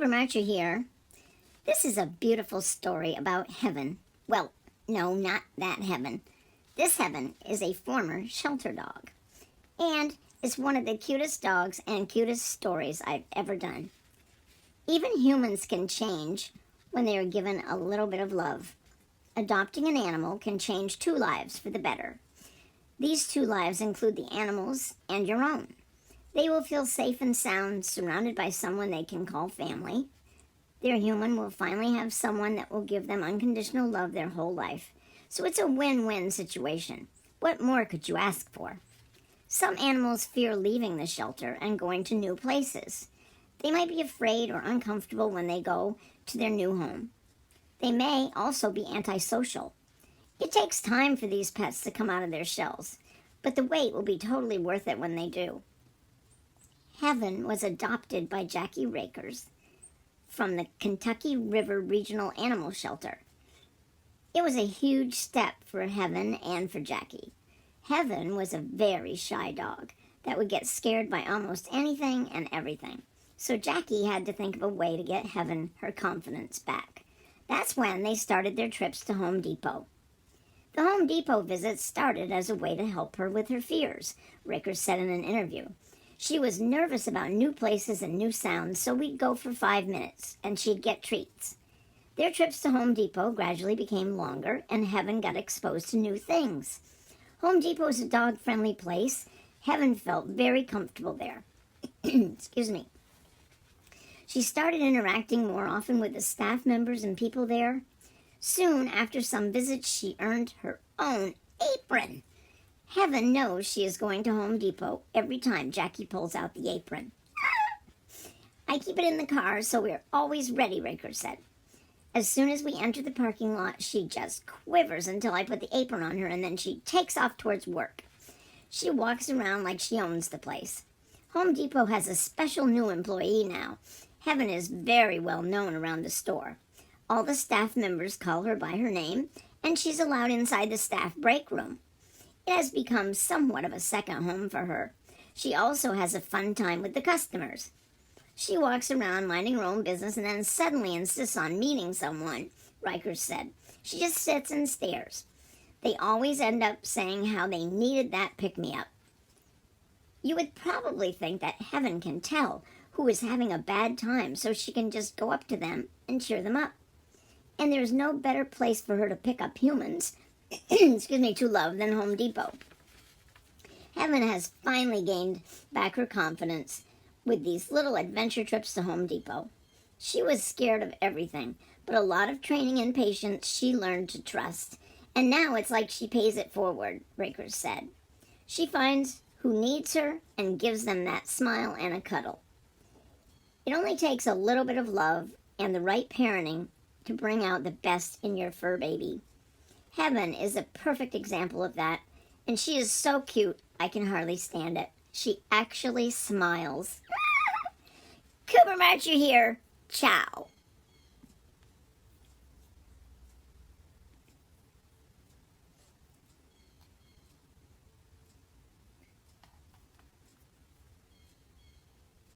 Cooper Marcher here. This is a beautiful story about heaven. Well, no, not that heaven. This heaven is a former shelter dog. And it's one of the cutest dogs and cutest stories I've ever done. Even humans can change when they are given a little bit of love. Adopting an animal can change two lives for the better. These two lives include the animal's and your own. They will feel safe and sound, surrounded by someone they can call family. Their human will finally have someone that will give them unconditional love their whole life. So it's a win-win situation. What more could you ask for? Some animals fear leaving the shelter and going to new places. They might be afraid or uncomfortable when they go to their new home. They may also be antisocial. It takes time for these pets to come out of their shells, but the wait will be totally worth it when they do. Heaven was adopted by Jackie Rakers from the Kentucky River Regional Animal Shelter. It was a huge step for Heaven and for Jackie. Heaven was a very shy dog that would get scared by almost anything and everything. So Jackie had to think of a way to get Heaven her confidence back. That's when they started their trips to Home Depot. The Home Depot visits started as a way to help her with her fears, Rakers said in an interview. She was nervous about new places and new sounds, so we'd go for 5 minutes, and she'd get treats. Their trips to Home Depot gradually became longer, and Heaven got exposed to new things. Home Depot is a dog-friendly place. Heaven felt very comfortable there. Excuse me. She started interacting more often with the staff members and people there. Soon, after some visits, she earned her own apron. Heaven knows she is going to Home Depot every time Jackie pulls out the apron. I keep it in the car, so we're always ready, Rakers said. As soon as we enter the parking lot, she just quivers until I put the apron on her, and then she takes off towards work. She walks around like she owns the place. Home Depot has a special new employee now. Heaven is very well known around the store. All the staff members call her by her name, and she's allowed inside the staff break room. It has become somewhat of a second home for her. She also has a fun time with the customers. She walks around minding her own business and then suddenly insists on meeting someone, Rakers said. She just sits and stares. They always end up saying how they needed that pick-me-up. You would probably think that Heaven can tell who is having a bad time, so she can just go up to them and cheer them up. And there's no better place for her to pick up humans to love than Home Depot. Heaven has finally gained back her confidence with these little adventure trips to Home Depot. She was scared of everything, but a lot of training and patience she learned to trust. And now it's like she pays it forward, Rakers said. She finds who needs her and gives them that smile and a cuddle. It only takes a little bit of love and the right parenting to bring out the best in your fur baby. Heaven is a perfect example of that, and she is so cute, I can hardly stand it. She actually smiles. Cooper Marcher here. Ciao.